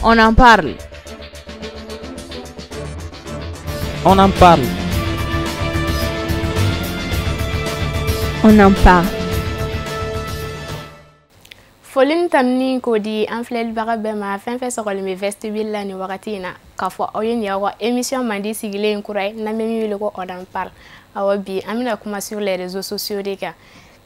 On en parle. On en parle. On en parle. Folin tamni ko di an filɛlibaga bɛɛ ma fɛn fɛn sɔgɔlen bɛ vestibule la ni wagati in na k'a fɔ aw ye nin y'aw ka émission mandi sigilen kura ye n'an bɛ min wele ko on en parle. Awa bi an bɛna kuma sur les réseaux sociaux de kan.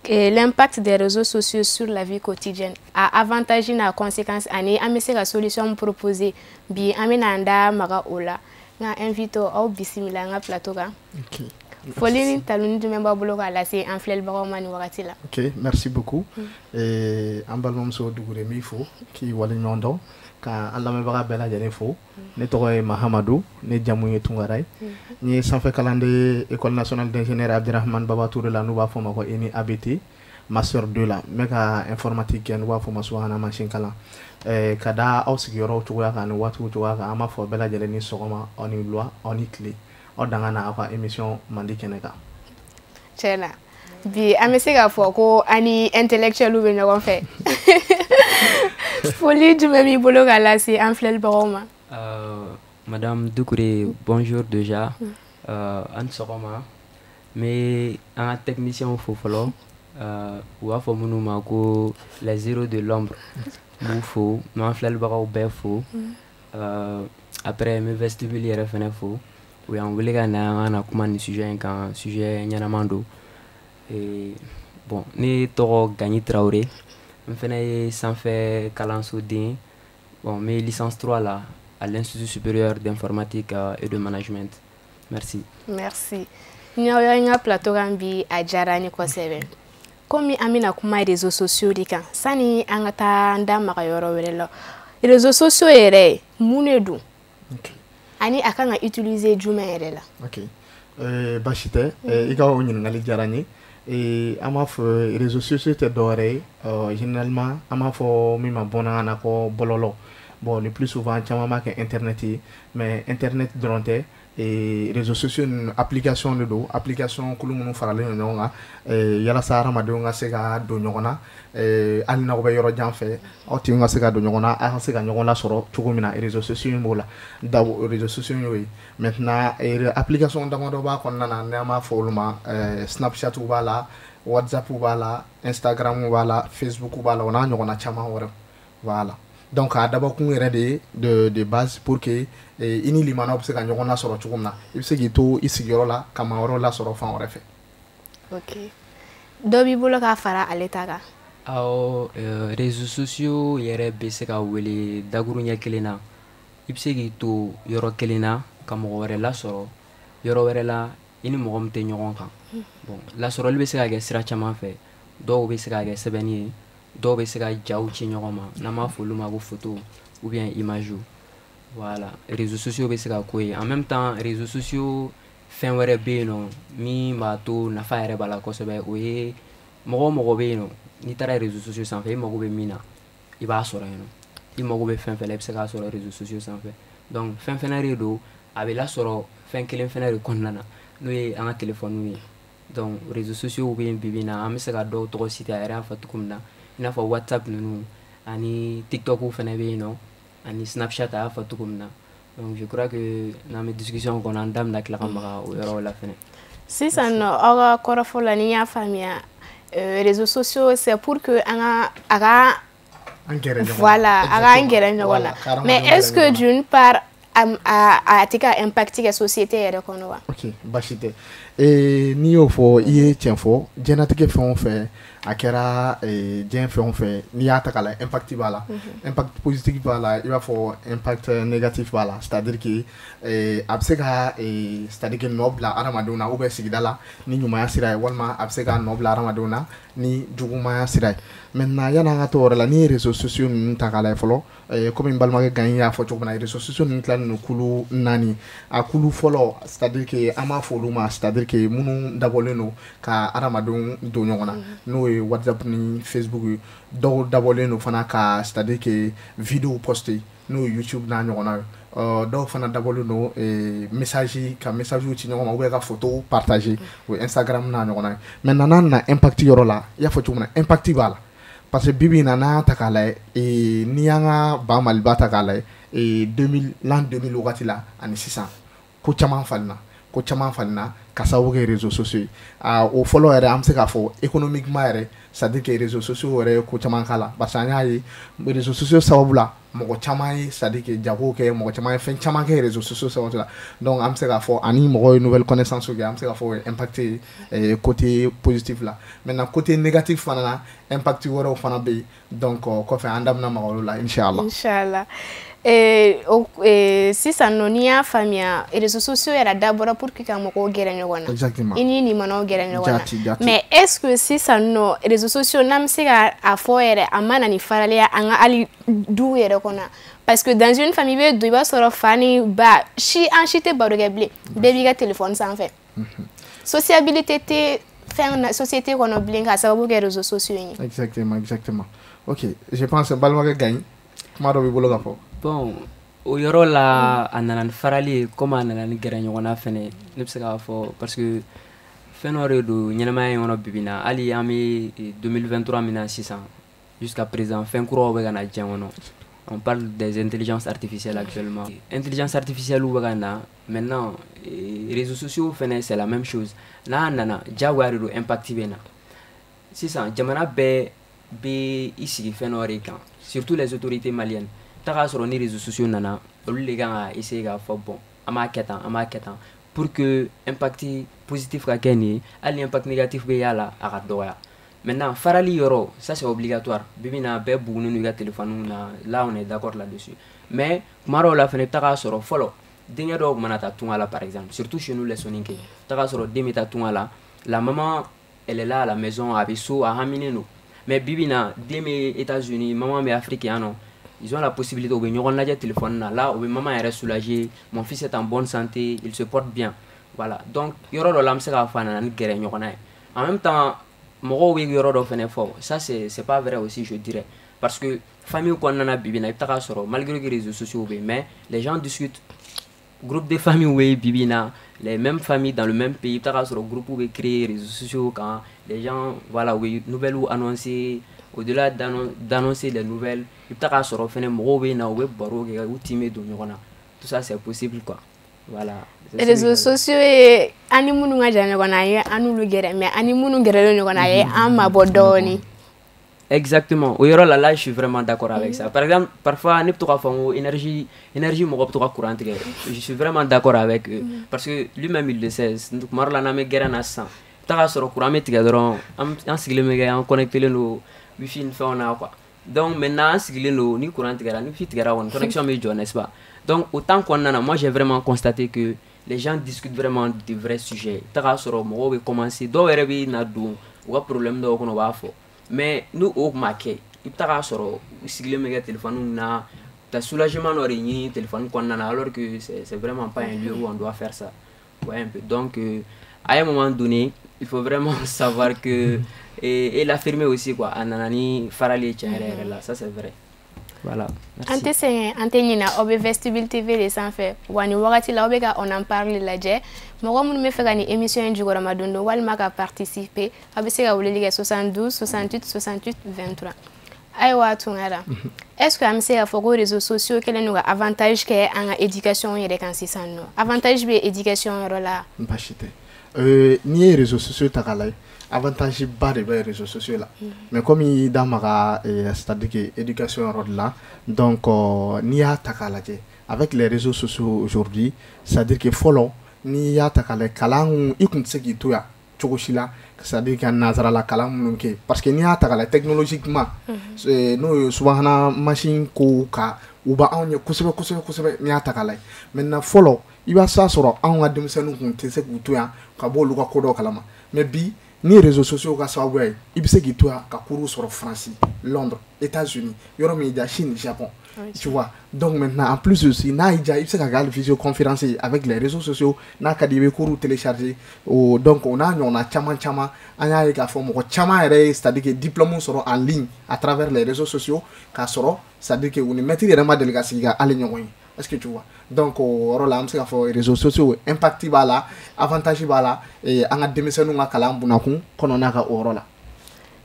L'impact des réseaux sociaux sur la vie quotidienne, a avantage n'a conséquence ani an bɛ se ka solution proposer bi an bɛna an da maga o la nka invité aw bisimila an ka plateau kan. Foli ni taloni jumɛn b'a bolo k'a lase an filɛlibagaw ma ni wagati la. Ok, merci beaucoup. An balimamuso Dugure min fo k'i waleɲuman dɔn ka an lamɛnbaga bɛɛ lajɛlen fo. Ne tɔgɔ ye Mahamadu, ne jamu ye Tunkara ye. N ye sanfɛ kalanden École nationale d'ingénieur Abdirahmane Baba Touré la n'u b'a fɔ ma ko ENI ABT master 2 la. N bɛ ka informatique kɛ n'u b'a fɔ ma subahana mansin kalan. Ka da aw sigiyɔrɔw cogoya kan ani waatiw cogoya kan an b'a fɔ bɛɛ lajɛlen ni sɔgɔma aw ni wula aw ni tile. Aw danga na aw ka émission mandi kɛnɛ kan. Tiɲɛna bi an bɛ se k'a fɔ ko ani intellectuel bɛ ɲɔgɔn fɛ. Foli jumɛn b'i bolo k'a lase an filɛlibagaw ma. Madame Doucouré, bonjour déjà. An sɔgɔma. N bɛ an ka technicien fo fɔlɔ. U b'a fɔ minnu ma ko les héros de l'ombre. N b'u fo, n b'an filɛlibagaw bɛɛ fo. Après n bɛ vestibule yɛrɛ fɛnɛ fo. U y'an wele ka na an ka na kuma nin sujet in kan, sujet ɲɛnaman don. Bon, ne tɔgɔ Gagny Traoré. N fɛnɛ ye sanfɛ kalansoden. Bon, n bɛ licence 3 la à l'Institut supérieur d'informatique et de management. Merci. Merci. N'aw y'an ka plateau kan bi a diyara n ye kosɛbɛ. Komi an bɛna kuma réseaux sociaux de kan sani an ka taa an da maga yɔrɔ wɛrɛ la. Réseaux sociaux yɛrɛ mun de don? Ani a kan ka utiliser jumɛn yɛrɛ la? Ok. Baasi tɛ. I ka o ɲininkali diyara n ye. An b'a fɔ réseaux sociaux tɛ dɔwɛrɛ ye. Généralement an b'a fɔ min ma bamanankan na ko bɔlɔlɔ. Bon, le plus souvent caman b'a kɛ internet ye. Mais internet dɔrɔn tɛ. Réseaux sociaux ninnu application de don. Application kulu minnu faralen don ɲɔgɔn kan. Yalasa hadamadenw ka se ka don ɲɔgɔn na. Hali n'aw bɛ yɔrɔ jan fɛ aw tinw ka se ka don ɲɔgɔn na aw ka se ka ɲɔgɔn lasɔrɔ cogo min na réseaux sociaux in b'o la. Réseaux sociaux y'o ye. Maintenant application damadɔ b'a kɔnɔna na n'an b'a fɔ olu ma Snapchat b'a la, WhatsApp b'a la, Instagram b'a la, Facebook b'a la o n'a ɲɔgɔnna caman wɛrɛ. Voilà. Donc a dabɔkun yɛrɛ de base pour que i ni limanaw bɛ se ka ɲɔgɔn lasɔrɔ cogo min na i bɛ se k'i to i sigiyɔrɔ la ka maa wɛrɛw lasɔrɔ fan wɛrɛ fɛ. Ok. Dɔ b'i bolo k'a fara ale ta kan? Réseaux sociaux yɛrɛ bɛ se ka wele dakuru ɲɛ kelen na. I bɛ se k'i to yɔrɔ kelen na ka mɔgɔ wɛrɛ lasɔrɔ yɔrɔ wɛrɛ la i ni mɔgɔ min tɛ ɲɔgɔn kan. Bon, lasɔrɔli bɛ se ka kɛ sira caman fɛ. Dɔw bɛ se ka kɛ sɛbɛnni ye. Dɔw bɛ se ka jaw ci ɲɔgɔn ma n'an b'a fɔ olu ma ko photo ou bien image. Voilà, réseaux sociaux bɛ se ka k'o ye. En même temps réseaux sociaux fɛn wɛrɛ bɛ yen nɔ min b'a to nafa yɛrɛ b'a la kosɛbɛ o ye mɔgɔ mɔgɔ bɛ yen nɔ n'i taara réseaux sociaux sanfɛ i mago bɛ min na i b'a sɔrɔ yen nɔ. I mago bɛ fɛn fɛn la i bɛ se k'a sɔrɔ réseaux sociaux sanfɛ. Donc fɛn fɛnɛ de don a bɛ lasɔrɔ fɛn kelen fɛnɛ de kɔnɔna na n'o ye an ka téléphone ye. Donc réseaux sociaux bɛ yen bi na an bɛ se ka dɔw tɔgɔ citer a yɛrɛ y'a fɔ cogo min na. I n'a fɔ WhatsApp ninnu ani TikTok fɛnɛ bɛ yen nɔ ani Snapchat a y'a fɔ cogo min na. Donc je crois que n'an bɛ discussion kɔnɔ an da bɛna tila ka maga o yɔrɔ la fɛnɛ. Sisan nɔ aw ka kɔrɔfɔ la ni n y'a faamuya réseaux sociaux c'est pour que an ka voilà a ka an gɛrɛ ɲɔgɔn na. Mais est-ce que d'une part a tɛ ka impact kɛ société yɛrɛ kɔnɔ wa? Ok, baasi tɛ. N'i y'o fɔ i ye tiɲɛ fɔ diɲɛlatigɛ fɛn o fɛn a kɛra diɲɛ fɛn o fɛn n'i y'a ta k'a la impact b'a la. Impact positif b'a la i b'a fɔ impact négatif b'a la. C'est-à-dire que a bɛ se ka c'est-à-dire que nɔ bila hadamadenw na ou bien sigida la ni ɲumanya sira ye walima a bɛ se ka nɔ bila hadamadenw na ni jugumaya sira ye. Maintenant yan'an ka to o yɔrɔ la n'i ye réseaux sociaux ninnu ta k'a lajɛ fɔlɔ comme n balimakɛ Gagny y'a fɔ cogo min na réseaux sociaux ninnu tilalen don kulu 4 a kulu fɔlɔ c'est-à-dire que an b'a fɔ olu ma c'est-à-dire que minnu dabɔlen don ka hadamadenw don ɲɔgɔn na n'o ye WhatsApp ni Facebook ye dɔw dabɔlen don fana ka c'est-à-dire que vidéo poster n'o ye YouTube n'a ɲɔgɔnna ye. Dɔw fana dabɔlen don message ka message ci ɲɔgɔn ma ou bien ka photo partager o ye Instagram n'a ɲɔgɔnna ye. Maintenant n'an na impact yɔrɔ la i y'a fɔ cogo min na impact b'a la parce que bibi in na n'an y'a ta k'a lajɛ n'i y'an ka ba Maliba ta k'a lajɛ l'an 2000 wagati la ani sisan ko caman falenna ka sababu kɛ réseaux sociaux ye o fɔlɔ yɛrɛ an bɛ se k'a fɔ économiquement yɛrɛ c'est à dire que réseaux sociaux yɛrɛ ye ko caman k'a la parce que an y'a ye réseaux sociaux sababu la mɔgɔ caman ye c'est à dire que jago kɛ mɔgɔ caman ye fɛn caman kɛ réseaux sociaux sababu la donc an bɛ se k'a fɔ ani mɔgɔw ye nouvelle connaissance kɛ an bɛ se k'a fɔ o ye impacté côté positif la maintenant côté négatif fana na impact wɛrɛw fana bɛ yen donc kɔfɛ an da bɛna maga olu la inchallah sisan nɔ n'i y'a faamuya réseaux sociaux yɛrɛ dabɔra pour que ka mɔgɔw gɛrɛ ɲɔgɔn na exactement i ni nimanaw gɛrɛ ɲɔgɔn na mais est ce que sisan nɔ réseaux sociaux n'an bɛ se ka a fɔ yɛrɛ a ma na ni faraliya an ka hali duw yɛrɛ kɔnɔ parce que dans une famille bɛ don i b'a sɔrɔ fa ni ba an si tɛ baro kɛ bilen bɛɛ b'i ka téléphone sanfɛ sociabilité tɛ fɛn na société kɔnɔ bilen k'a sababu kɛ réseaux sociaux ye exactement ok je pense balimakɛ gagne kuma dɔ b'i bolo ka fɔ bon o yɔrɔ la a nana ni farali ye comme a nana ni gɛrɛ ɲɔgɔnna fɛnɛ ne bɛ se k'a fɔ parce que fɛn dɔ de don ɲɛnamaya in kɔnɔ bibi na hali an bɛ 2023 min na sisan jusqu'à présent fɛn kuraw bɛ ka na diɲɛ kɔnɔ on parle des intelligences artificielles actuellement intelligence artificielle bɛ ka na maintenant réseaux sociaux fɛnɛ c'est la même chose n'a nana diyagoya de don impact bɛ na sisan jamana bɛɛ bɛ i sigi fɛn dɔ de kan surtout les autorités maliennes taga sɔrɔ ni réseaux sociaux nana olu de kan ka essayer k'a fɔ bon an b'a kɛ tan pour que impact positif ka kɛ nin ye hali impact négatif bɛ y'a la a ka dɔgɔya maintenant farali yɔrɔ ça c'est obligatoire bibi na bɛɛ bugunen don i ka téléphone na là on est d'accord là-dessus mais kuma dɔw la fɛnɛ i bɛ taga sɔrɔ fɔlɔ denkɛ dɔw mana taa tunga la par exemple surtout chez nous les soninké taga sɔrɔ den bɛ taa tunga la maman elle est là à la maison a bɛ so a haminen don mais bibi na den bɛ États-Unis maman bɛ Afrique yan nɔ ils ont la possibilité au ɲɔgɔn lajɛ téléphone na là au maman est soulagé mon fils est en bonne santé il se porte bien voilà donc yɔrɔ dɔ la an bɛ se k'a fɔ a nana ni gɛrɛ ɲɔgɔn na ye en même temps mɔgɔw bɛ yɔrɔ dɔ fɛnɛ fɔ ça c'est pas vrai aussi je dirais parce que famille kɔnɔna na bibi na i bɛ taga sɔrɔ malgré que réseaux sociaux bɛ yen mais les gens discutent groupe de famille bɛ yen bibi na les mêmes familles dans le même pays i bɛ taga sɔrɔ groupe bɛ créer réseaux sociaux kan les gens voilà u bɛ nouvelles annoncer au-delà d'annoncer les nouvelles i bɛ taga sɔrɔ fɛnɛ mɔgɔw bɛ na u bɛ baro kɛ u tin bɛ don ɲɔgɔn na tout ça c'est possible quoi voilà. réseaux sociaux ye ani minnu ka jan ɲɔgɔn na ye an n'olu gɛrɛ mais ani minnu gɛrɛlen ɲɔgɔn na ye an mabɔ dɔɔni. Exactement. Au yɔrɔ la là je suis vraiment d'accord avec ça. Par exemple parfois ne bɛ to k'a fɔ n ko énergie mɔgɔ bɛ to ka courant tigɛ je suis vraiment d'accord avec eux parce que lui-même il le sait tuma dɔ la n'an bɛ gɛrɛ na sisan i bɛ taga sɔrɔ courant bɛ tigɛ dɔrɔn an sigilen bɛ kɛ an connectelen don wifi ni fɛnw na quoi donc maintenant an sigilen don ni courant tigɛra ni wifi tigɛra kɔni connexion bɛ jɔ n'est-ce pas donc au temps kɔnɔna na moi j'ai vraiment constaté que les gens discutent vraiment de vrais sujets i bɛ taga sɔrɔ mɔgɔw bɛ commencer dɔw yɛrɛ bɛ na don u ka problème dɔw kɔnɔ u b'a fɔ mais nous o ma kɛ i bɛ taga sɔrɔ u sigilen bɛ kɛ téléphone na ta soulagement dɔ de ɲini téléphone kɔnɔna na alors que c'est vraiment pas un lieu où on doit faire ça ouais un peu donc à un moment donné il faut vraiment savoir que et l'affirmer aussi quoi a nana ni farali tiɲɛ yɛrɛ yɛrɛ la ça c'est vrai voilà merci. An tɛ sɛgɛn an tɛ ɲina aw bɛ Vestibule TV de sanfɛ wa ni wagati la aw bɛ ka On en parle lajɛ mɔgɔ minnu bɛ fɛ ka ni émission in jukɔrɔma don walima ka participer aw bɛ se ka weleli kɛ 72 68 68 23 ayiwa Tunkara est-ce que an bɛ se k'a fɔ ko réseaux sociaux kɛlen don ka avantage kɛ an ka éducation yɛrɛ kan sisan nɔ avantage bɛ éducation yɔrɔ la. Baasi tɛ n'i ye réseaux sociaux ta k'a lajɛ avantage ba de bɛ réseaux sociaux la mais comme i y'i da maga c'est-à-dire que éducation yɔrɔ de la donc n'i y'a ta k'a lajɛ avec les réseaux sociaux aujourd'hui c'est-à-dire que fɔlɔ n'i y'a ta k'a lajɛ kalan i kun tɛ se k'i to yan cogo si la c'est-à-dire ka nazarala kalan minnu kɛ parce que n'i y'a ta k'a lajɛ technologiquement n'o ye subahana machine ko ka u b'anw ɲɛ kosɛbɛ n'i y'a ta k'a lajɛ maintenant fɔlɔ i b'a sɔrɔ anw ka denmisɛnninw kun tɛ se k'u to yan ka bɔ olu ka ko dɔ kalama mais bi ni réseaux sociaux ka sababu ye i bɛ se k'i to yan ka cours sɔrɔ France Londres États-Unis yɔrɔ min y'i diya Chine Japon tu vois donc maintenant en plus aussi n'a y'i diya i bɛ se ka kɛ hali visioconférence avec les réseaux sociaux n'a ka di i bɛ cours télécharger donc o n'a ɲɔgɔnna caman an y'a ye k'a fɔ mɔgɔ caman yɛrɛ ye c'est-à-dire que diplôme sɔrɔ en ligne à travers les réseaux sociaux k'a sɔrɔ c'est-à-dire que u ni maître yɛrɛ ma deli ka sigi ka hali ɲɔgɔn ye est-ce que tu vois donc o yɔrɔ la an bɛ se k'a fɔ réseaux sociaux impact b'a la avantage b'a la an ka denmisɛnninw ka kalan bunakun kɔnɔna ka o yɔrɔ la.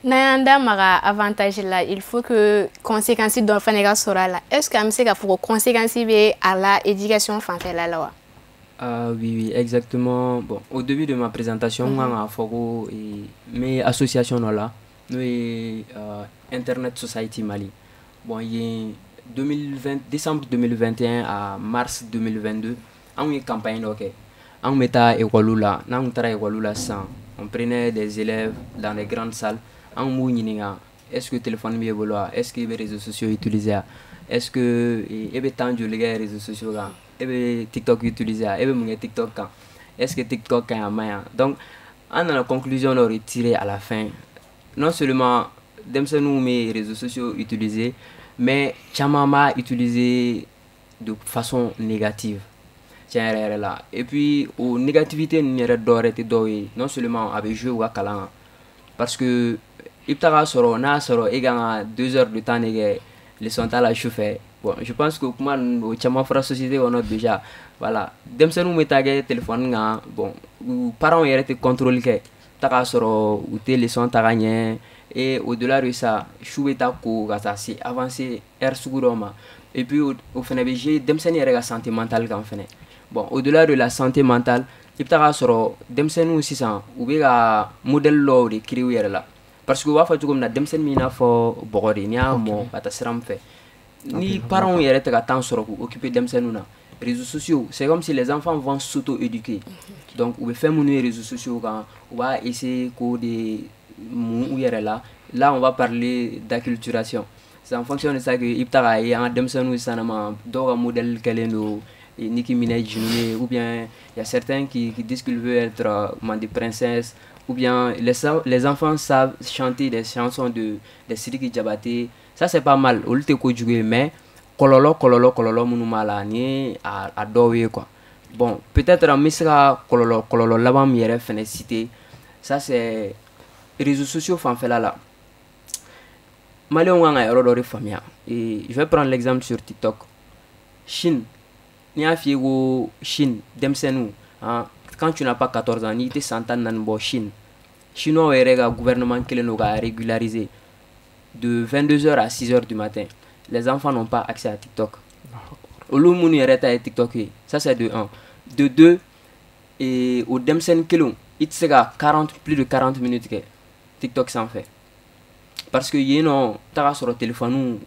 Nayanda mara avantage là, il faut que conséquences dont fanega sera là. Est-ce que amse ka faut conséquences be à la éducation fanfait là là? Oui, oui, exactement. Bon, au début de ma présentation, on a fait mes associations là, nous Internet Society Mali. Bon, il y a 2020, décembre 2021 à mars 2022, on a eu une campagne ok. On mettait à école là, on prenait des élèves dans les grandes salles. Est-ce que le téléphone est bon? Est-ce que les réseaux sociaux utilisés? Est-ce que les temps de les réseaux sociaux? TikTok utilisé? TikTok? Est-ce que TikTok est un moyen? Donc, on a la conclusion à retirer à la fin. Non seulement mes réseaux sociaux utilisés, mais Chamama utilisé de façon négative. Et puis, aux négativités, non seulement avec jeu ou à Kalan. Parce que, il y a 2 heures de temps, les sont à la chauffer. Bon, je pense que comment au Chama fera société on a déjà voilà dem senu metage téléphone nga bon parents y été contrôle que taka soro ou téléphone tagagne et au-delà de ça choueta ko gata si avancer air suguroma et puis au fenebege dem senu yere santé mentale kan fene bon au-delà de la santé mentale il taka soro dem senu 600 ou be ga modèle lo de créer là parce que wa fa comme na dem sen mina fo bogori ni amo bata sram fait ni parents y été temps sur occuper d'emsenuna réseaux sociaux c'est comme si les enfants vont s'auto-éduquer donc on va faire mon réseaux sociaux quand on va essayer de là on va parler d'acculturation c'est en fonction de ça que ibtara et en demsenu sanama do modèle keleno Nicki Minaj ou bien il y a certains qui disent qu'ils veulent être des princesses ou bien les enfants savent chanter des chansons de Sidiki Diabaté. Ça c'est pas mal au lieu de jouer mais kololo munumala ni à doyer quoi. Bon, peut-être en misra kololo là-bas mière fene cité. Ça c'est réseaux sociaux fan fait là. Malé on a erreur de famille et je vais prendre l'exemple sur TikTok. Chine ni a fiego Chine demsenu hein, quand tu n'as pas 14 ans ni te santan nan bo Chine. Chinois et gouvernement qui nous a régularisé de 22h à 6h du matin. Les enfants n'ont pas accès à TikTok. TikTok, ça c'est de 1. De 2, et au Demsen Kilo, il sera plus de 40 minutes que TikTok s'en fait. Parce que ils ont sur le téléphone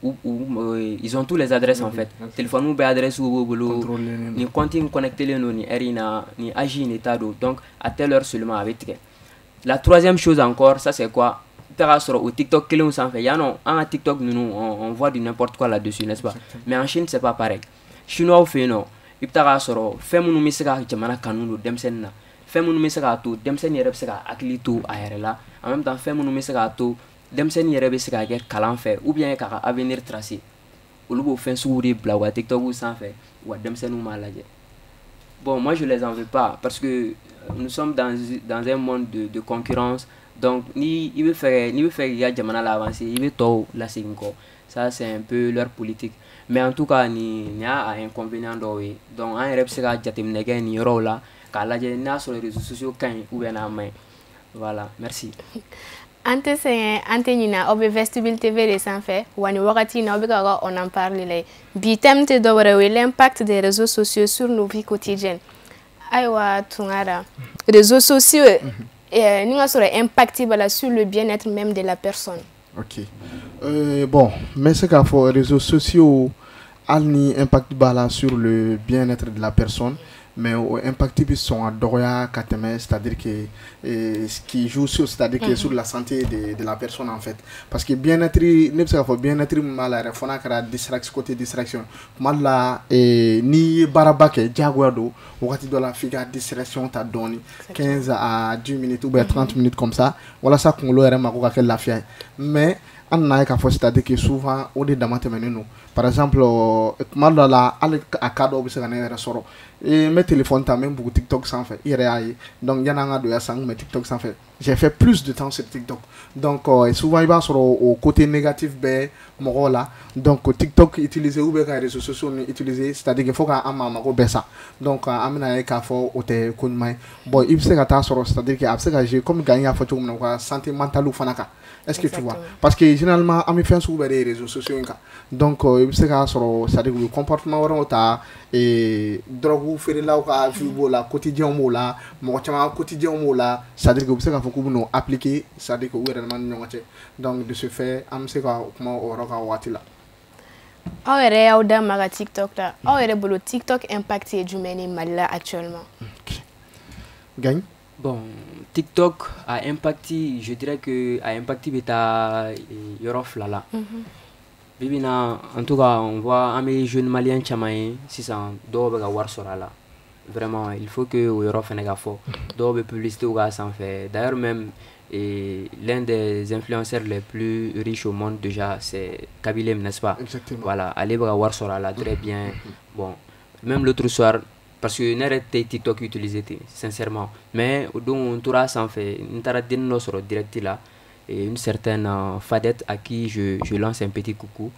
ils ont tous les adresses en fait. Téléphone ou adresse ou boulot, ni continue connecter les noms, ni Erina, ni Agi, ni Tado. Donc à telle heure seulement avec. La troisième chose encore, ça c'est quoi? Au TikTok, en TikTok, on voit du n'importe quoi là-dessus, n'est-ce pas? Mais en Chine, c'est pas pareil. Chinois au fait non. Il fait mon message jamana kanunu demsen fait mon message tout demsen yere sera aklitu aérela en même temps fait mon message tout demsen yere sera kalan fait ou bien ka avenir tracé ou le fait sourire blawa TikTok ou sans fait ou demsen ou malaje. Bon, moi je les en veux pas parce que nous sommes dans un monde de concurrence. Donc, il veut faire jamana l'avancer, il veut tout la cinco. Ça, c'est un peu leur politique. Mais en tout cas, il y a un inconvénient d'où. Donc, un repsega jatemnega ni rola, car la génération sur les réseaux sociaux quand ou bien à main. Voilà, merci. Ante c'est antenina obe vestibule TV récent fait wani wakati na obe kaga on en parle les bitem te dowre l'impact des réseaux sociaux sur nos vies quotidiennes. Aywa tungara réseaux sociaux nous avons impacté sur le bien-être même de la personne. Ok. Bon, mais c'est qu'à les réseaux sociaux ont impact sur le bien-être de la personne, mais impact sont à Doria Kateme, c'est-à-dire que ce qui joue sur, c'est-à-dire que sur la santé de la personne en fait. Parce que bien-être, bien-être mal faut na distraction côté distraction. Mal là ni barabake jaguado, wakati de la figa distraction t'a donné 15 à 10 minutes ou bien 30 minutes comme ça. Voilà ça qu'on leur a quelle la fière. Mais on a qu'à c'est-à-dire que souvent on est dans nous. Par exemple, mal là à cadeau bi se gagner soro. Et mes téléphones t'as même beaucoup TikTok sans fait. Donc il y en a de sang mais TikTok sans fait. j'ai fait plus de temps sur TikTok. Donc, souvent, il va sur au côté négatif, ben, mon là. Donc, TikTok utilisé ou bien les réseaux sociaux utilisés, c'est-à-dire qu'il faut qu'on ait ça. Donc, amina ka fo ote kunmai. Bon, il se gata sur, c'est-à-dire qu'il a se comme gagner à photo mon santé mentale ou fanaka. Est-ce que tu vois? Parce que généralement, à mes fins sur les réseaux sociaux, donc il se gata sur, c'est-à-dire le comportement orange et drogue ou faire là ou à vivre la quotidien ou là, mon quotidien ou là, c'est-à-dire que vous savez qu'il faut nous appliquer, c'est-à-dire que vous êtes donc de ce fait, am se ka comment oroka watila. Aw yɛrɛ y'aw da maga TikTok la. Aw yɛrɛ bolo TikTok impact ye jumɛn ni Mali la actuellement? Gagne? Bon, TikTok a impacté, je dirais que a impacté beta Europe là. Bibina, en tout cas, on voit les jeunes maliens chamaï, si ça doit be war sora là. Vraiment, il faut que Europe fait n'ega fort. Doit be publicité ou ça en fait. D'ailleurs même et l'un des influenceurs les plus riches au monde déjà c'est Kabilem, n'est-ce pas? Exactement. Voilà, aller voir sur là très bien. Bon, même l'autre soir parce que n'arrête TikTok utilisé sincèrement, mais donc on toura s'en fait une taradine sur direct là et une certaine Fadette à qui je lance un petit coucou.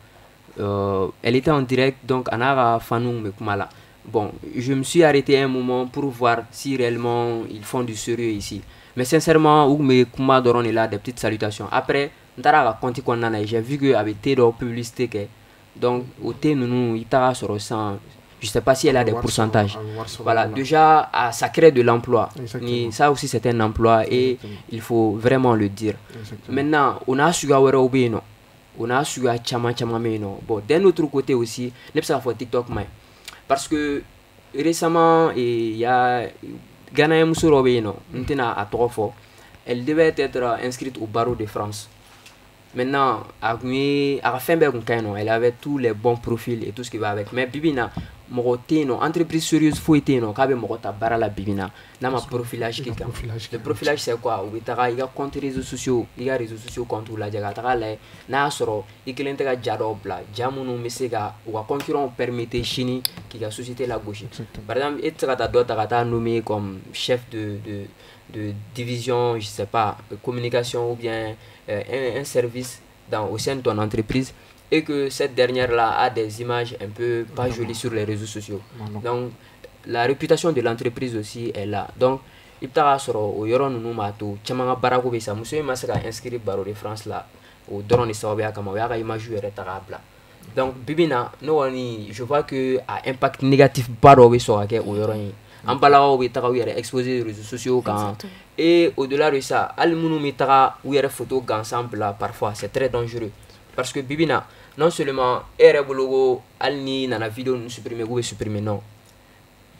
Elle était en direct donc Anara Fanou Mekumala. Bon, je me suis arrêté un moment pour voir si réellement ils font du sérieux ici. Mais sincèrement, où me kuma doron est là des petites salutations. Après, j'ai vu que avec tes publicité que donc au thé nous il t'a sur le sang. Je sais pas si elle a des pourcentages. Voilà, déjà ça crée de l'emploi. Ça aussi c'est un emploi et il faut vraiment le dire. Maintenant, on a su non. On a su chama non. Bon, d'un autre côté aussi, n'est pas ça TikTok mais parce que récemment il y a Ghana elle devait être inscrite au barreau de France. Maintenant, elle avait tous les bons profils et tout ce qui va avec. Mais Bibina, entreprise sérieuse, faut être la Bibina. N'a profilage quelqu'un. Le profilage c'est quoi? Il y a compte réseaux sociaux, il y a réseaux sociaux contre la diagatale. N'a soro, il y a un jadobla, jamunu mesega ou un concurrent permettait Chini qui a société la gauche. Par exemple, et tu nommé comme chef de division, je sais pas, communication ou bien un service au sein de ton entreprise et que cette dernière-là a des images un peu pas jolies sur les réseaux sociaux. Donc, la réputation de l'entreprise aussi est là. Donc, il y a au Yoron Numato, Chamanga Barako Bessa, Monsieur Massaka inscrit Barreau de France là, au Doron et Sabia Kamawara, image rétarable. Donc, Bibina, je vois que a impact négatif Barreau Bessa au Yoron. En balao il est exposé aux réseaux sociaux et au-delà de ça almunu mitara ou yere photo ensemble là parfois c'est très dangereux parce que Bibina non seulement ere bologo alni na vidéo nous supprimer ou supprimer non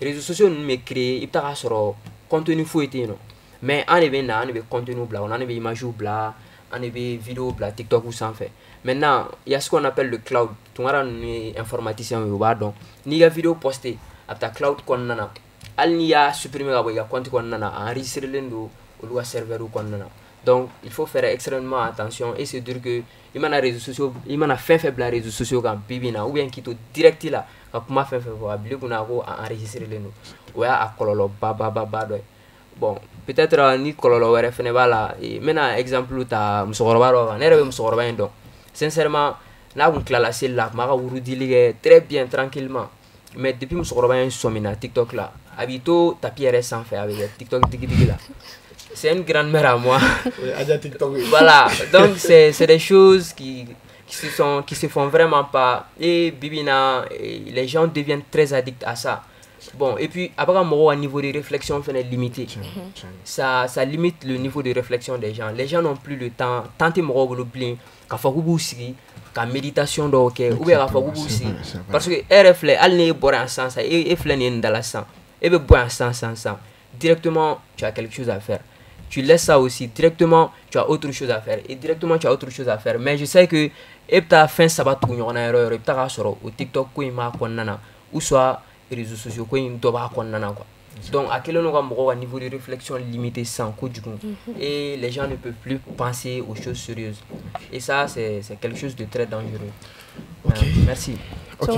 réseaux sociaux nous me créer il tara sur contenu fouetté non mais on est contenu bla on est image bla on est vidéo bla TikTok ou sans fait maintenant il y a ce qu'on appelle le cloud tu as un informaticien ou pardon ni la vidéo postée à ta cloud qu'on nana al a supprimé la compte qu'on a enregistré l'endo ou le serveur ou qu'on a. Donc il faut faire extrêmement attention et se dire que il y a réseaux sociaux, il y a fait faible réseaux sociaux comme Bibina ou bien qui te direct là comme fait voir bien qu'on a enregistré l'endo. Ouais à kololo baba bon peut-être ni kololo ouais fait là et maintenant exemple ta musorobaro n'ere musorobaro donc sincèrement là on classe là mara urudi très bien tranquillement mais depuis musorobaro somina TikTok là habito tapis RS sans faire avec TikTok digi là. C'est une grand-mère à moi. Voilà, donc c'est des choses qui se font vraiment pas. Et Bibina, les gens deviennent très addicts à ça. Bon, et puis après, au niveau de réflexion, c'est limité. Ça limite le niveau de réflexion des gens. Les gens n'ont plus le temps. Tant que moi, la méditation donc ou bien parce que RFL elle n'est pas en sens et flâner dans la sang et bien boire sans directement tu as quelque chose à faire. Tu laisses ça aussi directement tu as autre chose à faire et directement tu as autre chose à faire. Mais je sais que et ta fin ça va tourner en erreur et ta sur au TikTok quoi ma konnana ou soit réseaux sociaux quoi doba konnana quoi. Donc à quel moment niveau de réflexion limité sans coup du coup et les gens ne peuvent plus penser aux choses sérieuses et ça c'est quelque chose de très dangereux. Merci. Ok.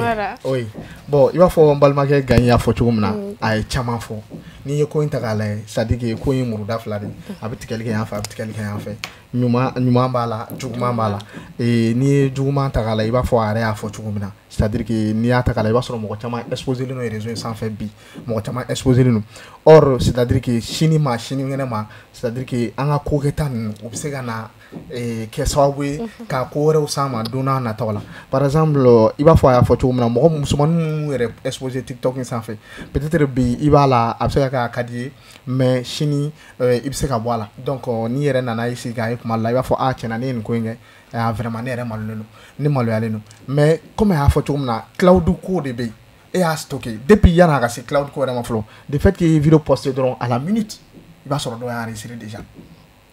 Oui. Bon, il va falloir balmager gagner à photo comme na ay chama fo. n'i ye ko in ta k'a lajɛ c'est à dire que ko in muruda fila de a bɛ tigɛli kɛ yan fɛ a bɛ tigɛli kɛ yan fɛ ɲuman b'a la juguman b'a la n'i ye juguman ta k'a lajɛ i b'a fɔ a yɛrɛ y'a fɔ cogo min na c'est à dire que n'i y'a ta k'a lajɛ i b'a sɔrɔ mɔgɔ caman exposé len don réseau in sanfɛ bi mɔgɔ caman exposé len don or c'est à dire que sini kɛnɛ ma c'est à dire que an ka ko kɛta ninnu u bɛ se ka na kɛ sababu ye ka ko wɛrɛw s'an ma don n'a nataw la par exemple i b'a fɔ a y'a fɔ cogo min na mɔgɔ musomanin minnu yɛrɛ exposé TikTok in sanfɛ peut-être bi i b'a la a bɛ se ka kɛ a ka di ye mais sini i bɛ se ka bɔ a la donc n'i yɛrɛ nana i sigi k'a ye kuma la i b'a fɔ tiɲɛna ne ye nin ko in kɛ vraiment ne yɛrɛ maloyalen don ne maloyalen don mais comme a y'a fɔ cogo min na cloud ko de bɛ yen e y'a stocké depuis yan'a ka se cloud ko yɛrɛ ma fɔlɔ de fait que i ye vidéo posté dɔrɔn à la minute i b'a sɔrɔ dɔ y'a enregistré déjà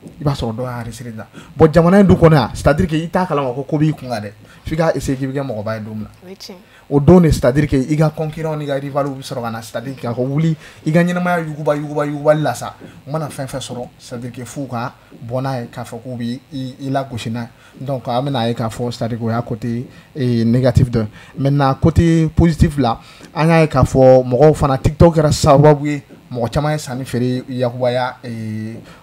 i b'a sɔrɔ dɔ y'a enregistré da bon jamana in du kɔnɔ yan c'est à dire que i t'a kalama ko b'i kun kan dɛ f'i ka essayer k'i bɛ kɛ mɔgɔba ye don min na o don de c'est à dire que i ka concurrent n'i ka rival bɛ sɔrɔ ka na c'est à dire que ka wuli i ka ɲɛnamaya yugubali la sa u mana fɛn fɛn sɔrɔ c'est à dire que f'u ka bɔ n'a ye k'a fɔ k'u bɛ i lagosi n'a ye donc an bɛna ye k'a fɔ c'est à dire que o y'a côté négatif dɔ maintenant côté positif la an y'a ye k'a fɔ mɔgɔw fana TikTok kɛra sababu ye mɔgɔ caman ye sanni feere yakubaya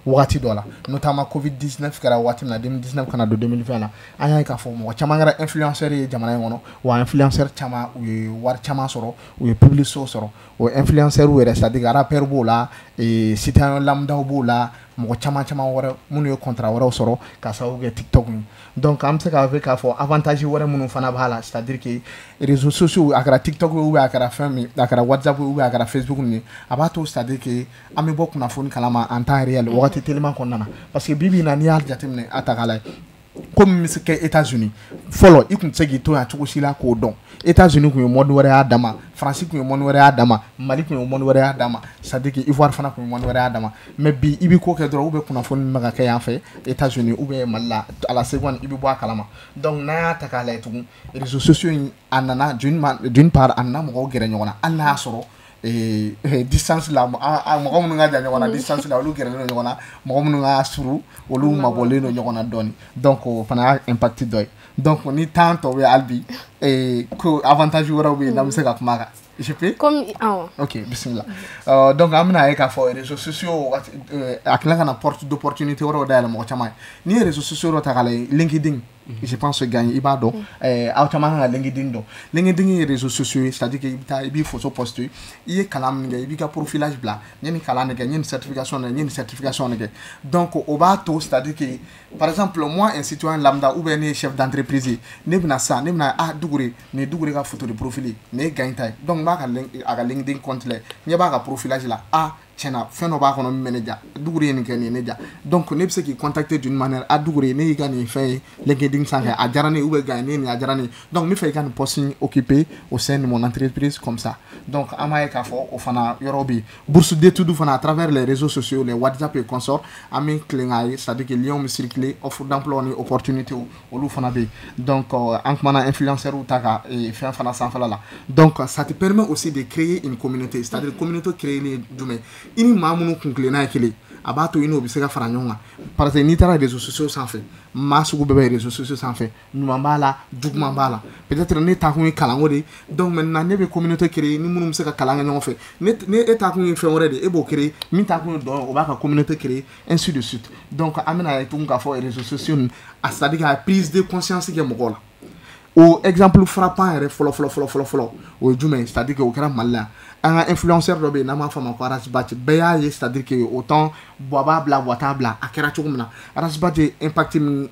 wagati dɔ la notamment Covid-19 kɛra wagati min na 2019 kana don 2020 la an y'a ye k'a fɔ mɔgɔ caman kɛra influenceur ye jamana in kɔnɔ wa influenceur caman u ye wari caman sɔrɔ u ye publicité sɔrɔ o influenceur yɛrɛ c'est à dire rappeur b'o la citoyen lambda b'o la mɔgɔ caman wɛrɛ minnu ye contrat wɛrɛw sɔrɔ ka sababu kɛ TikTok ni donc an bɛ se k'a fɔ k'a fɔ avantage wɛrɛ minnu fana b'a la c'est à dire que réseaux sociaux a kɛra TikTok ou a kɛra fɛn min a kɛra WhatsApp ou a kɛra Facebook ni a b'a to c'est à dire que an bɛ bɔ kunnafoni kalama en temps réel wagati teliman kɔnɔna na parce que bi na n'i y'a jateminɛ a ta k'a lajɛ comme bɛ se kɛ États-Unis fɔlɔ i tun tɛ se k'i to yan cogo si la k'o dɔn États-Unis tun ye mode wɛrɛ y'a dama France tun ye mode wɛrɛ y'a dama Mali tun ye mode wɛrɛ y'a dama c'est à dire que Ivoire fana tun ye mode wɛrɛ y'a dama mais bi i bɛ ko kɛ dɔrɔn u bɛ kunnafoni min bɛ ka kɛ yan fɛ États-Unis ou bien Mali la à la seconde i bɛ bɔ a kalama donc n'an y'a ta k'a lajɛ tugun réseaux sociaux in a nana d'une part a nana mɔgɔw gɛrɛ ɲɔgɔn na hali n'a y'a sɔrɔ distance la mɔgɔ minnu ka jan ɲɔgɔn na distance la olu gɛrɛlen don ɲɔgɔn na mɔgɔ minnu ka surun olu mabɔlen don ɲɔgɔn na dɔɔni donc o fana y'a impact dɔ ye donc ni temps tɔ bɛ hali bi ko avantage wɛrɛw bɛ yen n'an bɛ se ka kuma a kan je peux comme ok bisimila donc an bɛna ye k'a fɔ réseaux sociaux a tila ka na porte d'opportunité wɛrɛw dayɛlɛ mɔgɔ caman ye n'i ye réseaux sociaux dɔ ta k'a lajɛ LinkedIn je pense gagner i b'a dɔn aw caman kan ka LinkedIn dɔn LinkedIn ye réseaux sociaux c'est à dire que i bɛ taa i b'i photo poster i ye kalan min kɛ i b'i ka profilage bila n ye nin kalan de kɛ n ye nin certification de kɛ n ye nin certification de kɛ donc o b'a to c'est à dire que par exemple moi un citoyen lambda ou bien ne ye chef d'entreprise ye ne bɛna sisan ne bɛna Dugure nin ye Dugure ka photo de profil ye nin ye Gagne ta ye donc n b'a ka a ka LinkedIn compte lajɛ ɲɛ b'a ka profilage la tiɲɛna fɛn dɔ b'a kɔnɔ min bɛ ne ja Dugure ye nin kɛ nin ye ne ja donc ne bɛ se k'i contacter d'une manière Dugure ne y'i ka nin fɛn ye LinkedIn sanfɛ a diyara ne ye ou bien Gagne ne ye nin a diyara ne ye donc n bɛ fɛ i ka nin poste occuper au sein de mon entreprise comme ça donc an b'a ye k'a fɔ o fana yɔrɔ bɛ yen bourse d'études fana à travers les réseaux sociaux les WhatsApp et consorts an bɛ tilen k'a ye c'est à dire que liens bɛ circuler offre d'emploi ni opportunité olu fana bɛ yen donc an kumana influenceurs ta ka fɛn fana sanfɛla la donc ça te permet aussi de créer une communauté c'est à dire communauté créer ni jumɛn i ni maa minnu kun tilenna ye kelen a b'a to i n'o bɛ se ka fara ɲɔgɔn kan parce que n'i taara réseaux sociaux sanfɛ maa sugu bɛɛ bɛ réseaux sociaux sanfɛ ɲuman b'a la juguman b'a la peut-être ne taa kun ye kalanko de donc maintenant ne bɛ communauté créer ni minnu bɛ se ka kalan kɛ ɲɔgɔn fɛ ne e taa kun ye fɛn wɛrɛ de e b'o créer min taa kun ye dɔn o b'a ka communauté créer ainsi de suite donc an bɛna ye tugun k'a fɔ réseaux sociaux ninnu a c'est à dire ka prise de conscience kɛ mɔgɔw la o exemple frappant yɛrɛ fɔlɔ o ye jumɛn c'est à dire que o kɛra Mali la an ka influenceur dɔ bɛ yen n'an b'a fɔ a ma ko Arasbach bɛɛ y'a ye c'est à dire que autant bɔ b'a bila bɔ t'a bila a kɛra cogo min na Arasbach ye impact min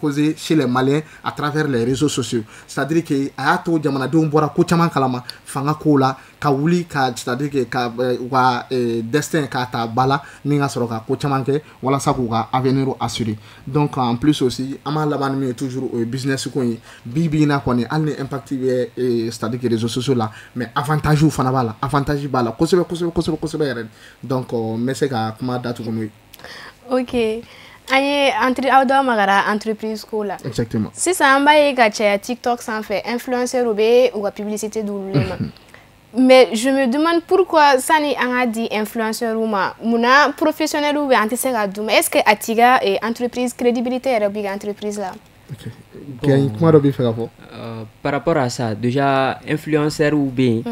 causé chez les Maliens à travers les réseaux sociaux c'est à dire que a y'a to jamanadenw bɔra ko caman kalama fanga kow la ka wuli ka c'est à dire que ka u ka destin k'a ta ba la ni ka sɔrɔ ka ko caman kɛ walasa k'u ka avenir assurer donc en plus aussi an b'a laban ni min ye toujours o ye business ko ye bi in na kɔni hali ni impact bɛ c'est à dire que réseaux sociaux la mais avantage fana b'a la avantage b'a la kosɛbɛ yɛrɛ donc n bɛ se ka kuma datugu n'o ye. ok an ye aw dɔw magara entreprise ko la. exactement sisan an b'a ye ka caya TikTok sanfɛ influenceurs bɛ u ka publicité di olu ma mais je me demande pourquoi sani an ka di influenceurs ma munna professionnels bɛ an tɛ se ka d'u ma est-ce que a t'i ka entreprise crédibilité yɛrɛ b'i ka entreprise la. kuma dɔ b'i fɛ ka fɔ. Par rapport à ça déjà influenceurs bɛ yen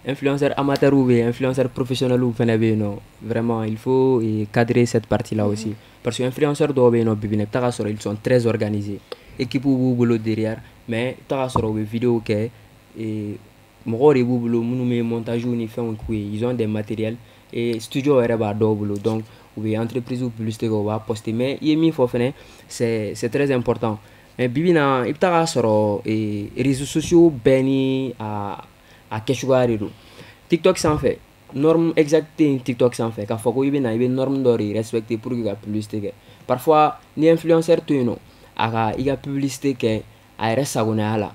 influenceur amateur ou influenceur professionnel ou non, vraiment il faut cadrer cette partie là aussi parce que influenceur do be no bibine ils sont très organisés équipe ou boulot derrière mais tagasoro be vidéo que et mogori boulot munu montage ni fait ils ont des matériels et studio era ba do boulot donc ou entreprise ou publicité ko va poster mais yemi fo fene c'est très important mais bibina ibtaga soro et réseaux sociaux beni à keshuari do TikTok s'en fait norme exacte TikTok s'en fait ka foko ibina ibe norme dori respecter pour que la publicité parfois ni influenceur tu no aga iga publicité que a resagona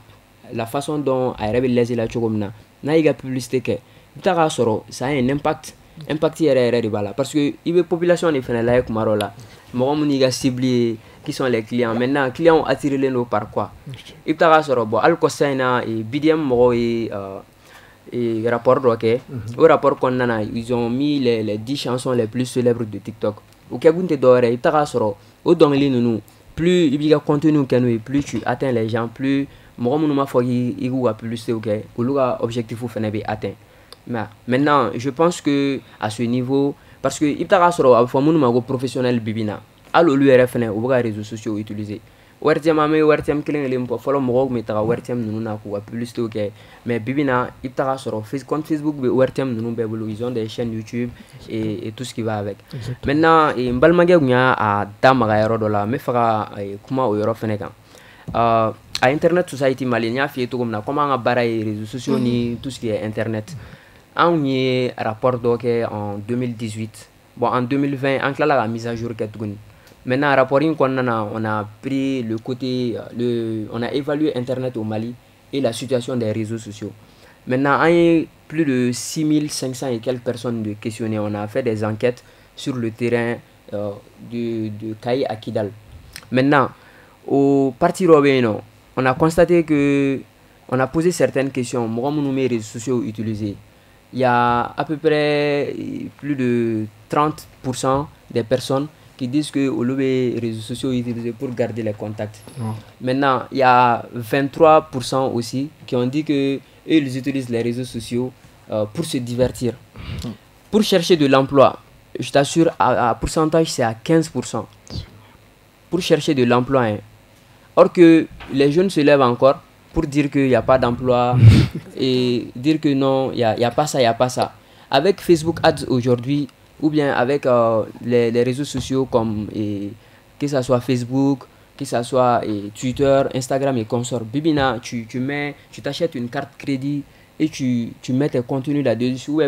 la façon dont a rebe les la chogomna na iga publicité que ibtaga soro ça a un impact yɛrɛ de b'a la parce que i bɛ population de fɛnɛ lajɛ kuma dɔ la mɔgɔ minnu y'i ka cible qui sont les clients maintenant clients attirés no par quoi i bɛ taa sɔrɔ bon hali kɔsa in na BDM mɔgɔw ye rapport dɔ kɛ o rapport kɔnɔna na ils ont mis les 10 chansons les plus célèbres de TikTok o kɛ kun tɛ dɔwɛrɛ i bɛ taa sɔrɔ o dɔnkili ninnu plus i b'i ka contenu kɛ n'o ye plus tu atteins les gens plus mɔgɔ minnu m'a fɔ k'i k'u ka publicité kɛ olu ka objectif fɛnɛ bɛ atteint. Maintenant, je pense que à ce niveau, parce que ibtaka soro abfamunu mago professionnel bibina, allo lui RFN ou les réseaux sociaux utilisés. Wertiam ame wertiam killing limpo follow mo metara wertiam nuna ko publicité OK, mais bibina ibtaka soro compte Facebook be wertiam nunu be ils ont des chaînes YouTube et tout ce qui va avec. Maintenant, mbalmage nya a damaga yoro dola me faka kuma o yoro fene kan. À Internet Society Malinia fi to comme comment on bara les réseaux sociaux ni tout ce qui est internet. On y rapport en 2018. Bon, en 2020, on a la mise à jour. Maintenant, rapport on a pris le côté, on a évalué Internet au Mali et la situation des réseaux sociaux. Maintenant, il y a plus de 6500 et quelques personnes de questionnées. On a fait des enquêtes sur le terrain de Kayi à Kidal. Maintenant, au Parti Robéno, on a constaté que on a posé certaines questions. Moi, les réseaux sociaux utilisés. Il y a à peu près plus de 30% des personnes qui disent que les réseaux sociaux sont utilisés pour garder les contacts. Maintenant, il y a 23% aussi qui ont dit qu'ils utilisent les réseaux sociaux pour se divertir. Pour chercher de l'emploi, je t'assure, à pourcentage, c'est à 15%. Pour chercher de l'emploi. Hein. Or que les jeunes se lèvent encore pour dire qu'il n'y a pas d'emploi et dire que non, il n'y a pas ça, il n'y a pas ça. Avec Facebook Ads aujourd'hui, ou bien avec les réseaux sociaux comme que ce soit Facebook, que ce soit Twitter, Instagram et consorts, Bibina, tu t'achètes une carte crédit et tu mets tes contenus là-dessus. Ou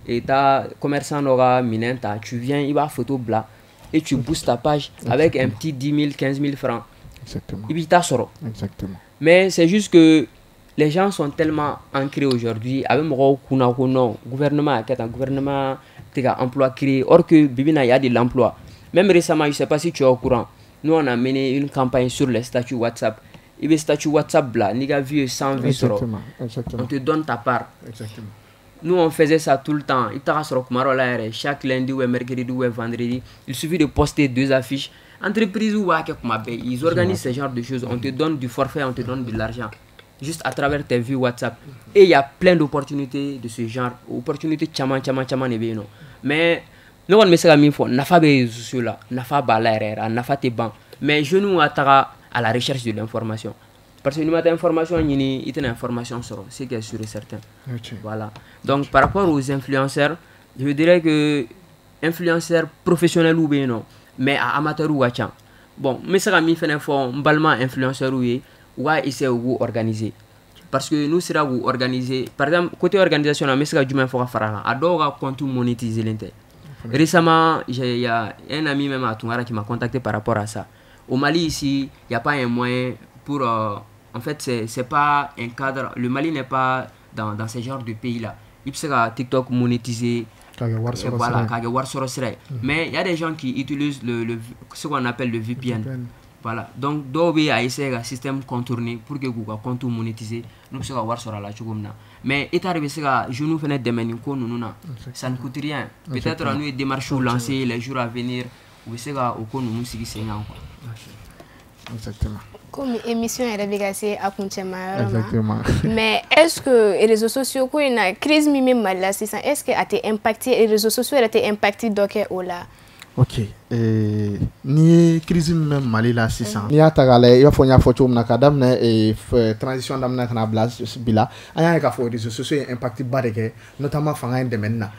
et ta commerçant aura minenta, tu viens, il va photo blanc et tu boostes ta page avec un petit 10 000, 15 000 francs. Exactement. Exactement. Mais c'est juste que les gens sont tellement ancrés aujourd'hui avec le gouvernement qui est un gouvernement qui a emploi créé. Or que Bibina, il y a de l'emploi. Même récemment, je ne sais pas si tu es au courant, nous on a mené une campagne sur les statuts WhatsApp. Et les statuts WhatsApp là, n'y a vu 100 vues sur. On te donne ta part. Exactement. Nous on faisait ça tout le temps. Chaque lundi ou mercredi ou vendredi, il suffit de poster 2 affiches. Entreprise ou ils organisent ce genre de choses. On te donne du forfait, on te donne de l'argent. Juste à travers tes vues WhatsApp. Et il y a plein d'opportunités de ce genre. Opportunités tchaman. Mais nous on met ça comme il faut. N'a pas de réseaux là. N'a pas de n'a pas de banc. Mais je nous attaque à la recherche de l'information. Parce que nous avons information, il y a une information sur ce qui est sûr et certain. Voilà. Donc par rapport aux influenceurs, je dirais que influenceurs professionnels ou bien non. Mais à amateur ou à tchan. Bon, mais ça a mis fait un fond, balma influenceur ou essayer de organiser. Parce que nous serons organiser. Par exemple, côté organisation, mais ça a du même fort à faire. Adore compte monétiser l'inter. Récemment, il y a un ami même à Tungara qui m'a contacté par rapport à ça. Au Mali ici, il n'y a pas un moyen pour. En fait, c'est pas un cadre. Le Mali n'est pas dans ce genre de pays là. Il peut TikTok monétiser. Voilà, mais il y a des gens qui utilisent ce qu'on appelle le VPN. Voilà, donc doit y essayer un système contourné pour que Google compte monétiser. Nous sommes voir sur la chugumna. Mais est arrivé ça, je nous venais de mener ça ne coûte rien. Peut-être nous des démarches lancer les jours à venir. Ou c'est au nous nous Exactement. Comme émission est révélée à Kunchema. Exactement. Mais est-ce que les réseaux sociaux, quand il y a une crise même là, est-ce que a été impacté, les réseaux sociaux ont été impactés donc au là? Ok. Ni crise même Mali la 600. Ni atagale il faut nya photo na kadamne transition damna kana blast bila aya ka fo réseaux sociaux impact bareke notamment fanga de maintenant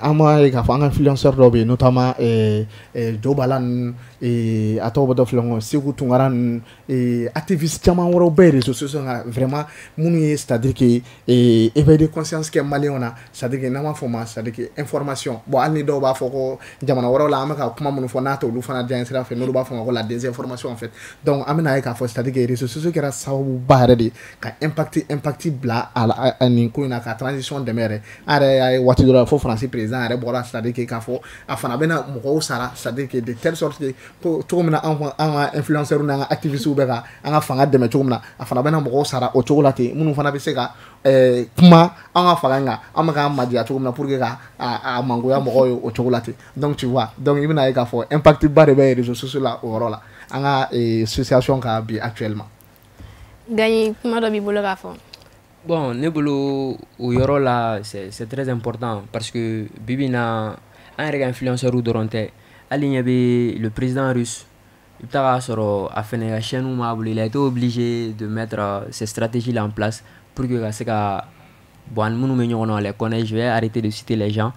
ama ka fanga influenceur dobe notamment Jobalan atobo do flongo siku tungaran activiste chama woro be réseaux sociaux vraiment munu c'est-à-dire que éveil de conscience que maliona c'est-à-dire que nama foma c'est-à-dire que information bon alni do ba foko jamana woro la amaka kuma munu fo nato lu fana dia sera fait no ba foma ko la désinformation en fait donc amena ka fo c'est-à-dire que réseaux sociaux qui ra sawu barede ka impact bla ala ni ko na ka transition de mere are wati do fo français président are bora c'est-à-dire que ka fo afana bena mo sara c'est-à-dire que de telle sorte que to mina en influenceur na activiste ubeka anga fanga de me chumna afana bena mo sara o chokolate munu fana be sega kuma anga fanga amaka madia chumna pour que a mango ya mo o chokolate donc tu vois donc ibina ka fo impact bare be réseaux sociaux là au rola anga association ka bi actuellement gagner kuma do bi bolo ka fo. Bon, nebolo au yoro là c'est très important parce que bibina un influenceur ou doronte aligné le président russe il a été obligé de mettre ces stratégies là en place pour que c'est bon nous les connaît. Je vais arrêter de citer les gens.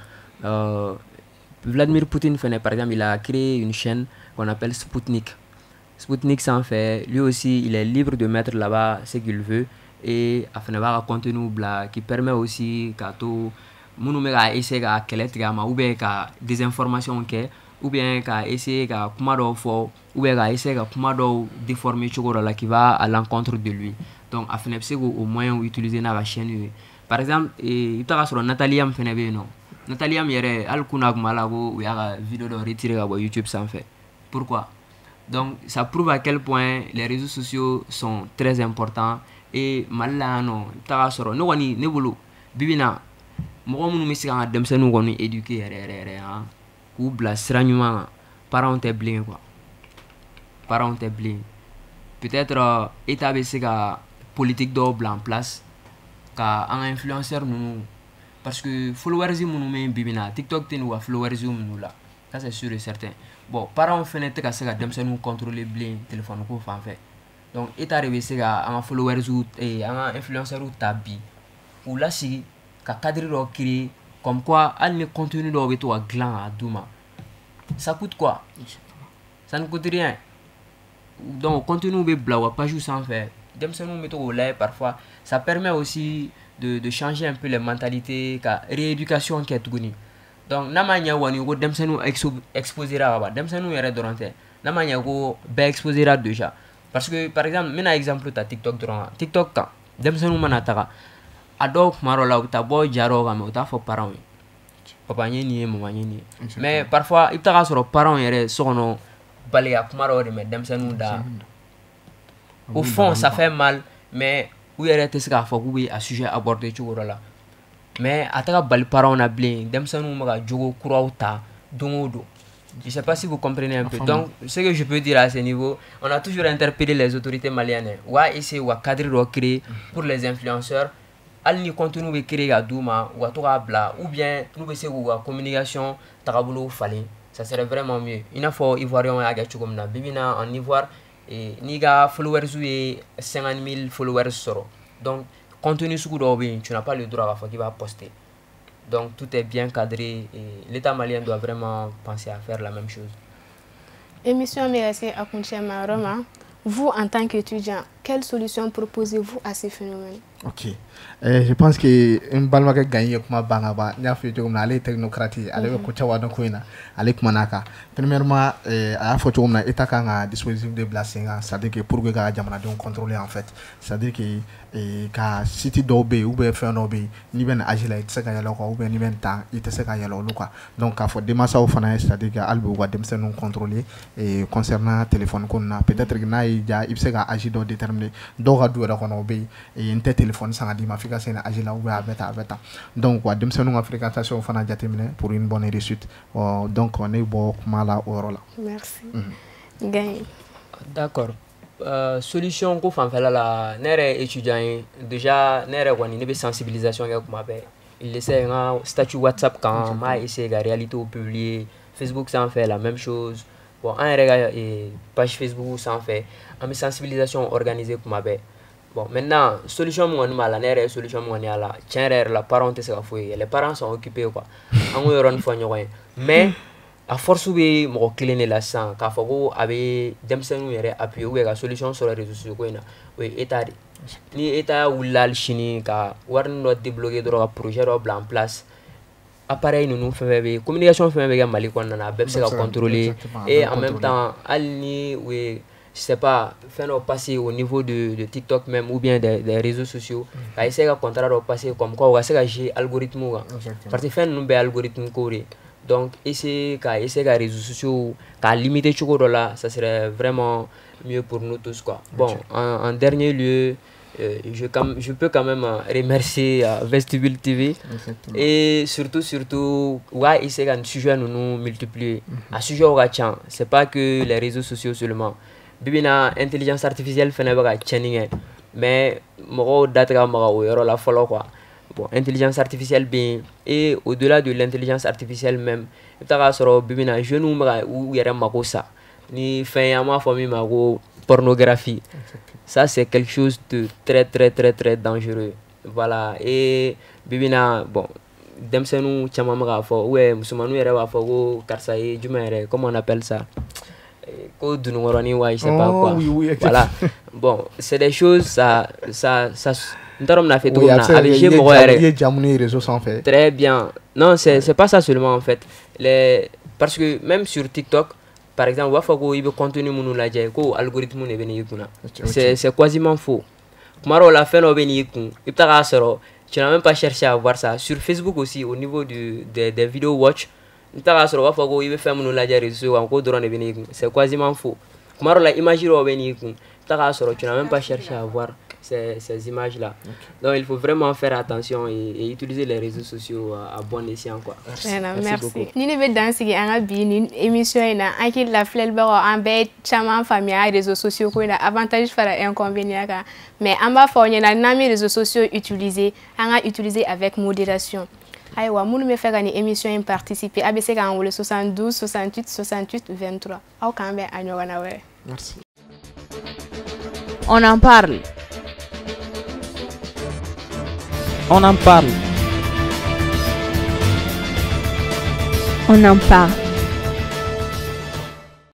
Vladimir Poutine par exemple il a créé une chaîne qu'on appelle Sputnik. Sputnik s'en fait, lui aussi il est libre de mettre là-bas ce qu'il veut et afin d'avoir un contenu qui permet aussi qu'à tout nous essayer à ou bien des informations ou bien essayer à ou bien essayer à déformer qui va à l'encontre de lui. Donc afin de au moins utiliser la chaîne. Par exemple, il y a sur Nathalie am non. Nathalie am yere al kunag malago ou ya vidéo de retirer à YouTube sans fait. Pourquoi? Donc ça prouve à quel point les réseaux sociaux sont très importants et malano ta sur no wani ne bulu bibina mo mu misi kan dem senu woni éduquer hein ou bla sranyuma parents te blin quoi. Parents te blin. Peut-être établir ka politique d'oble en place ka un influenceur nous parce que followers nous men bibina TikTok ten ou followers nous là ça c'est sûr et certain. Bon parents fenêtre ka sega dem senu contrôler blin téléphone ko fa fait. Donc est arrivé sega un followers ou un influenceur ou tabi ou là si ka cadre ro créer comme quoi al ne contenu do beto a gland à douma. Ça coûte quoi? Ça ne coûte rien. Donc contenu be blawa pas juste sans faire. Dem senu meto au lait parfois ça permet aussi de changer un peu les mentalités ka rééducation qui est tuguni. Donc namanya wani go dem senu exposera ba dem senu yere dorante namanya go be exposera déjà parce que par exemple mena exemple ta TikTok durant TikTok ka dem senu manataka adok marola ta boy jaro ga me ta fo parents papa ni maman ni mais parfois il ta sur parents yere sono balé à kumaro de me dem senu da au fond ça fait mal mais où yere te ska fo ku bi à sujet abordé tu là mais ataka bal parents na blin dem senu maga jogo kurauta dongodo. Je sais pas si vous comprenez un peu. Donc, ce que je peux dire à ce niveau, on a toujours interpellé les autorités maliennes. Wa essayer wa cadre créer pour les influenceurs. Al ni contenu créer à Douma ou à Torabla ou bien nous essayer wa communication tarabulo fallait. Ça serait vraiment mieux. Il a faut Ivoirien à gachu comme na bibina en Ivoire et niga followers ou 50 000 followers soro. Donc, contenu sous tu n'as pas le droit à faire qu'il va poster. Donc tout est bien cadré et l'État malien doit vraiment penser à faire la même chose. Émission merci à Kunchema Roma. Vous en tant qu'étudiant, quelle solution proposez-vous à ces phénomènes? Ok. Je pense que un balma ka gagner kuma bangaba nya fi jogum na les technocratie ale ko chawa no koina ale kuma naka premièrement a fo jogum na état ka nga dispositif de blasting c'est-à-dire que pour que ga jamana don contrôler en fait c'est-à-dire que ka city dobe ou be fait dobe ni ben agila c'est ka yalo ko ou ben ni ben temps ite c'est ka yalo lu quoi donc ka fo demasa o fana c'est-à-dire que albu wa dem c'est non contrôler et concernant téléphone qu'on a peut-être que na ya ipse ka agi do déterminer do ga do da kono be et un téléphone ça di ma fika c'est na agila ou ba beta donc wa dem c'est non fréquentation fana jatemine pour une bonne réussite donc on est bon mala au rôle. Merci. Gagne. D'accord. solution ko fanfɛla la ne yɛrɛ étudiant ye déjà ne yɛrɛ kɔni ne bɛ sensibilisation kɛ kuma bɛɛ il essaie n ka statut WhatsApp kan n b'a essayer ka réalité publier Facebook sanfɛ la même chose bon an yɛrɛ ka page Facebook sanfɛ an bɛ sensibilisation organiser kuma bɛɛ bon maintenant solution min kɔni b'a la ne yɛrɛ ye solution min kɔni y'a la tiɲɛ yɛrɛ la parents tɛ se ka foyi les parents sont occupés quoi an k'o yɔrɔnin fɔ ɲɔgɔn ye mais a force bɛ mɔgɔ kelen de la sisan k'a fɔ ko a bɛ denmisɛnninw yɛrɛ appuyer ou bien ka solution sɔrɔ réseaux sociaux ko in na o ye état de ni état wulila hali sini ka warini dɔ débloquer dɔrɔn ka projet dɔ bila en place appareil ninnu fɛn fɛn bɛ communication fɛn fɛn bɛ kɛ Mali kɔnɔna na a bɛɛ bɛ se ka contrôler et en même temps hali ni u ye je sais pas fɛn dɔ passer au niveau de TikTok même ou bien des réseaux sociaux ka essayer ka contrat dɔ passer comme quoi u ka se ka jouer algorithme kan parce que fɛn ninnu bɛɛ ye algorithme ko de donc essayer ka réseaux sociaux ka limiter cogo dɔ la ça serait vraiment mieux pour nous tous quoi bon en dernier lieu je peux quand même remercier Vestibule TV et surtout ouais essayer ka sujet nous multiplier à sujet au ca c'est pas que les réseaux sociaux seulement bibina intelligence artificielle fɛnɛ bɛ ka tiɲɛni kɛ mais mɔgɔw da tɛ ka maga o yɔrɔ la fɔlɔ quoi bon intelligence artificielle bɛ yen et au-delà de l'intelligence artificielle même i bɛ taa k'a sɔrɔ bibina jeunes bɛ ka u yɛrɛ mago sa ni fɛn ye an b'a fɔ min ma ko pornographie ça c'est quelque chose de très dangereux voilà et bibina bon denmisɛnninw caman bɛ k'a fɔ ou bien musomaninw yɛrɛ b'a fɔ ko karisa ye jumɛn yɛrɛ comment on appelle ça ko dunukɔrɔni wa je sais pas quoi voilà bon c'est des choses ça n t'a dɔn bɛna fɛ cogo min na a bɛ jouer mɔgɔ yɛrɛ i ye jamu ni réseau sanfɛ très bien non c'est pas ça seulement en fait parce que même sur TikTok par exemple u b'a fɔ ko i bɛ contenu minnu lajɛ ko algorithme de bɛ n'i kunna c'est quasiment faux kuma dɔw la fɛn dɔ bɛ n'i kun i bɛ taa k'a sɔrɔ tu n'as même pas cherché à voir ça sur Facebook aussi au niveau des vidéos watch n t'a k'a sɔrɔ u b'a fɔ ko i bɛ fɛn minnu lajɛ réseau kan ko dɔrɔn de bɛ n'i kun c'est quasiment faux kuma dɔw la image dɔw bɛ n'i kun i bɛ taa k'a sɔrɔ tu n'as même pas cherché à voir ces images-là. Donc il faut vraiment faire attention et utiliser les réseaux sociaux à bon escient quoi. Merci. Ni ne bɛ dan sigi an ka bi ni émission in na an hakili la filɛlibagaw an bɛɛ caman faamuya réseaux sociaux ko in na avantage fara inconvénient kan mais an b'a fɔ aw ɲɛna n'an bɛ réseaux sociaux utiliser an ka utiliser avec modération. Ayiwa minnu bɛ fɛ ka ni émission in participer a bɛ se k'an wele 72 68 68 23 aw k'an bɛn a ɲɔgɔnna wɛrɛ. Merci. On en parle. On en parle. On en parle.